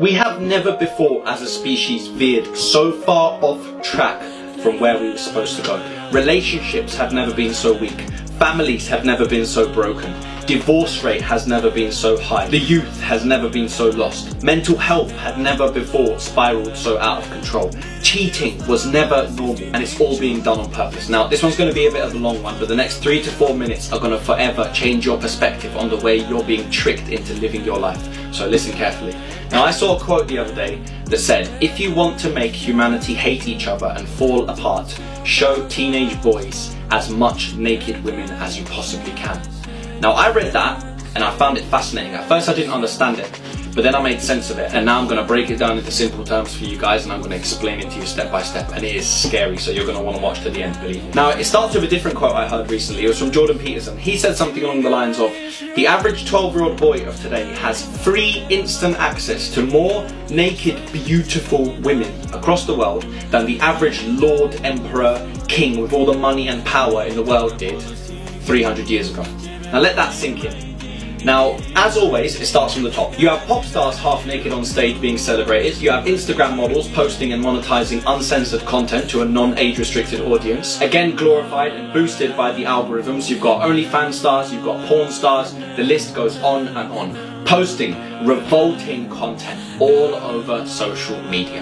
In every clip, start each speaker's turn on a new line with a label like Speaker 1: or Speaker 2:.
Speaker 1: We have never before as a species veered so far off track from where we were supposed to go. Relationships have never been so weak. Families have never been so broken. Divorce rate has never been so high. The youth has never been so lost. Mental health had never before spiraled so out of control. Cheating was never normal, and it's all being done on purpose. Now, this one's going to be a bit of a long one, but the next 3 to 4 minutes are going to forever change your perspective on the way you're being tricked into living your life. So listen carefully. Now, I saw a quote the other day that said, if you want to make humanity hate each other and fall apart, show teenage boys as much naked women as you possibly can. Now, I read that and I found it fascinating. At first I didn't understand it, but then I made sense of it, and now I'm going to break it down into simple terms for you guys, and I'm going to explain it to you step by step, and it is scary, so you're going to want to watch to the end, believe me. Now, it starts with a different quote I heard recently. It was from Jordan Peterson. He said something along the lines of, the average 12-year-old boy of today has free instant access to more naked, beautiful women across the world than the average Lord, Emperor, King with all the money and power in the world did 300 years ago. Now let that sink in. Now, as always, it starts from the top. You have pop stars half naked on stage being celebrated. You have Instagram models posting and monetizing uncensored content to a non-age restricted audience. Again, glorified and boosted by the algorithms. You've got OnlyFans stars, you've got porn stars, the list goes on and on. Posting revolting content all over social media.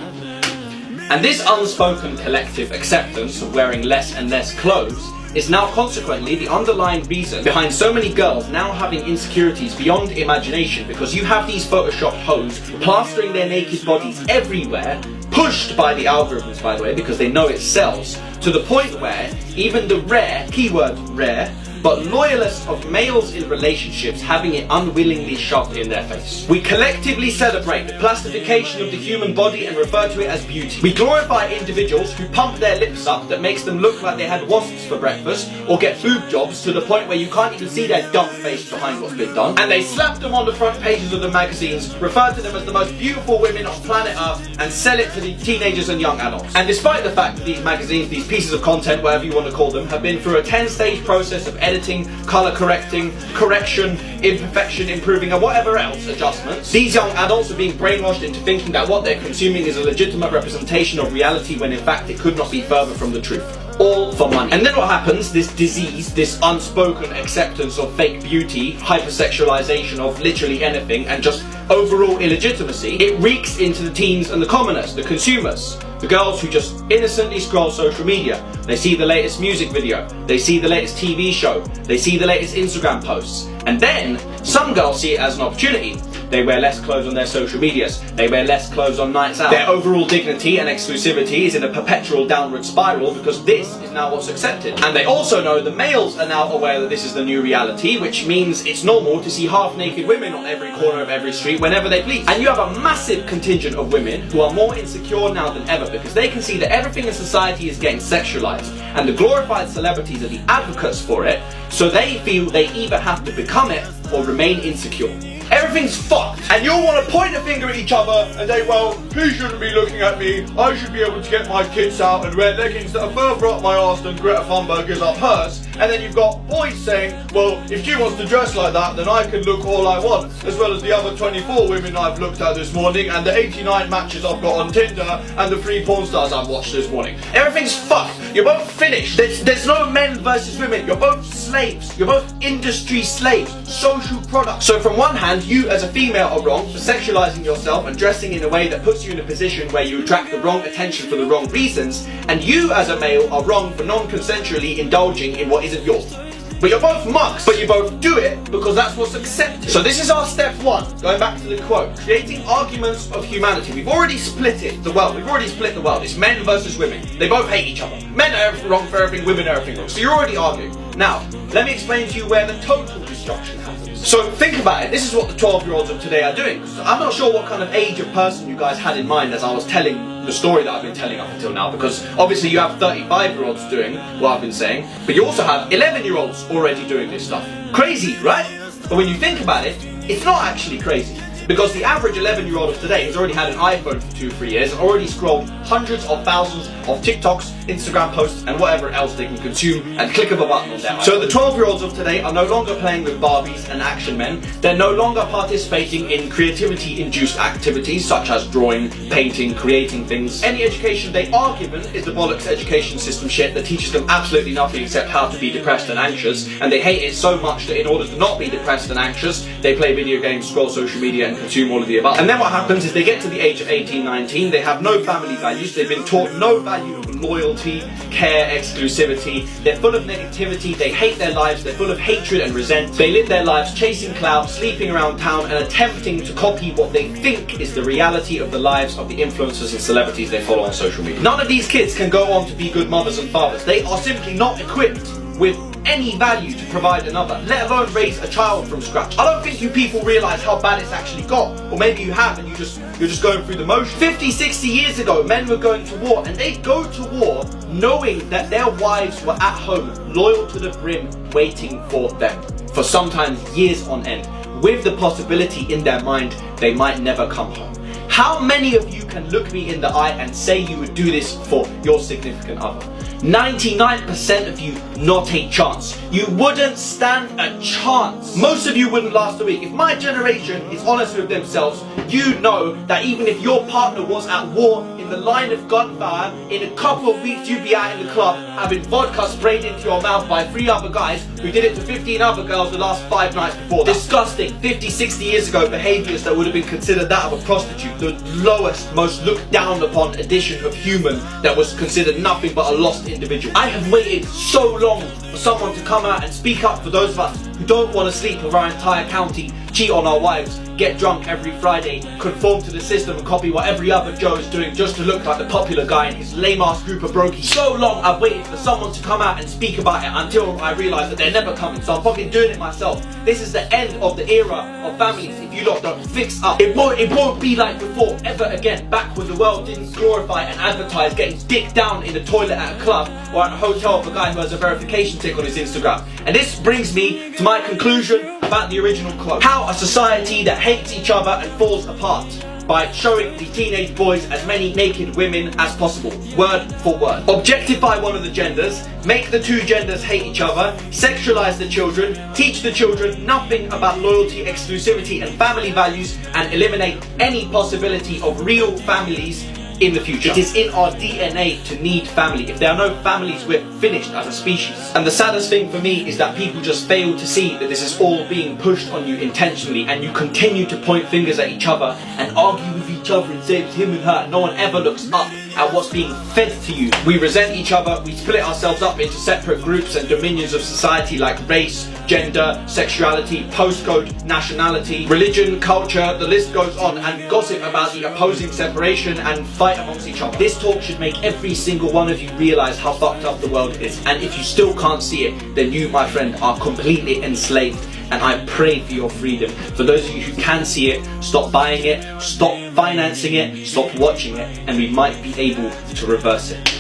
Speaker 1: And this unspoken collective acceptance of wearing less and less clothes is now consequently the underlying reason behind so many girls now having insecurities beyond imagination, because you have these photoshopped hoes plastering their naked bodies everywhere, pushed by the algorithms, by the way, because they know it sells, to the point where even the rare, keyword rare, but loyalists of males in relationships having it unwillingly shoved in their face. We collectively celebrate the plastification of the human body and refer to it as beauty. We glorify individuals who pump their lips up that makes them look like they had wasps for breakfast, or get boob jobs to the point where you can't even see their dumb face behind what's been done. And they slap them on the front pages of the magazines, refer to them as the most beautiful women on planet Earth, and sell it to the teenagers and young adults. And despite the fact that these magazines, these pieces of content, whatever you want to call them, have been through a 10-stage process of editing, colour correcting, correction, imperfection, improving, and whatever else adjustments, these young adults are being brainwashed into thinking that what they're consuming is a legitimate representation of reality, when in fact it could not be further from the truth. All for money. And then what happens, this disease, this unspoken acceptance of fake beauty, hypersexualization of literally anything, and just overall illegitimacy, it reeks into the teens and the commoners, the consumers. The girls who just innocently scroll social media. They see the latest music video, they see the latest TV show, they see the latest Instagram posts. And then, some girls see it as an opportunity. They wear less clothes on their social medias. They wear less clothes on nights out. Their overall dignity and exclusivity is in a perpetual downward spiral, because this is now what's accepted. And they also know the males are now aware that this is the new reality, which means it's normal to see half-naked women on every corner of every street whenever they please. And you have a massive contingent of women who are more insecure now than ever, because they can see that everything in society is getting sexualized, and the glorified celebrities are the advocates for it, so they feel they either have to become it or remain insecure. Everything's fucked, and you'll want to point a finger at each other and say, well, he shouldn't be looking at me, I should be able to get my tits out and wear leggings that are further up my arse than Greta Thunberg is up hers. And then you've got boys saying, well, if she wants to dress like that, then I can look all I want, as well as the other 24 women I've looked at this morning, and the 89 matches I've got on Tinder, and the 3 porn stars I've watched this morning. Everything's fucked. You're both finished. There's no men versus women. You're both slaves. You're both industry slaves, social products. So from one hand, you as a female are wrong for sexualizing yourself and dressing in a way that puts you in a position where you attract the wrong attention for the wrong reasons, and you as a male are wrong for non-consensually indulging in what isn't yours. But you're both mucks, but you both do it because that's what's accepted. So this is our step 1, going back to the quote, creating arguments of humanity. We've already split it, the world. We've already split the world. It's men versus women. They both hate each other. Men are everything wrong for everything, women are everything wrong. So you're already arguing. Now, let me explain to you where the total destruction happens. So think about it. This is what the 12-year-olds of today are doing. So I'm not sure what kind of age of person you guys had in mind as I was telling the story that I've been telling up until now, because obviously you have 35-year-olds doing what I've been saying, but you also have 11-year-olds already doing this stuff. Crazy, right? But when you think about it, it's not actually crazy. Because the average 11-year-old of today has already had an iPhone for 2-3 years and already scrolled hundreds of thousands of TikToks, Instagram posts and whatever else they can consume and click of a button on their iPhone. So the 12-year-olds of today are no longer playing with Barbies and action men. They're no longer participating in creativity-induced activities such as drawing, painting, creating things. Any education they are given is the bollocks education system shit that teaches them absolutely nothing except how to be depressed and anxious, and they hate it so much that in order to not be depressed and anxious, they play video games, scroll social media and consume all of the above. And then what happens is they get to the age of 18, 19, they have no family values, they've been taught no value of loyalty, care, exclusivity, they're full of negativity, they hate their lives, they're full of hatred and resent, they live their lives chasing clout, sleeping around town and attempting to copy what they think is the reality of the lives of the influencers and celebrities they follow on social media. None of these kids can go on to be good mothers and fathers. They are simply not equipped with any value to provide another, let alone raise a child from scratch. I don't think you people realise how bad it's actually got, or maybe you have and you're just going through the motion. 50, 60 years ago, men were going to war, and they'd go to war knowing that their wives were at home, loyal to the brim, waiting for them, for sometimes years on end, with the possibility in their mind they might never come home. How many of you can look me in the eye and say you would do this for your significant other? 99% of you, not a chance. You wouldn't stand a chance. Most of you wouldn't last a week. If my generation is honest with themselves, you know that even if your partner was at war in the line of gunfire, in a couple of weeks you'd be out in the club having vodka sprayed into your mouth by 3 other guys who did it to 15 other girls the last 5 nights before that. Disgusting, 50, 60 years ago behaviours that would have been considered that of a prostitute, the lowest, most looked down upon edition of human that was considered nothing but a lost individual. I have waited so long for someone to come out and speak up for those of us who don't want to sleep with our entire county, cheat on our wives, get drunk every Friday, conform to the system and copy what every other Joe is doing just to look like the popular guy in his lame ass group of brokies. So long I've waited for someone to come out and speak about it until I realise that they're never coming, so I'm fucking doing it myself. This is the end of the era of families if you lot don't fix up. It won't be like before ever again, back when the world didn't glorify and advertise getting dicked down in the toilet at a club or at a hotel of a guy who has a verification tick on his Instagram. And this brings me to my conclusion about the original quote. How a society that hates each other and falls apart by showing the teenage boys as many naked women as possible, word for word. Objectify one of the genders, make the 2 genders hate each other, sexualize the children, teach the children nothing about loyalty, exclusivity and family values, and eliminate any possibility of real families in the future. It is in our DNA to need family. If there are no families, we're finished as a species. And the saddest thing for me is that people just fail to see that this is all being pushed on you intentionally, and you continue to point fingers at each other and argue with each other and say it's him and her. No one ever looks up at what's being fed to you. We resent each other, we split ourselves up into separate groups and dominions of society like race, gender, sexuality, postcode, nationality, religion, culture, the list goes on, and gossip about the opposing separation and fight amongst each other. This talk should make every single one of you realise how fucked up the world is, and if you still can't see it, then you, my friend, are completely enslaved, and I pray for your freedom. For those of you who can see it, stop buying it, stop financing it, stop watching it, and we might be able to reverse it.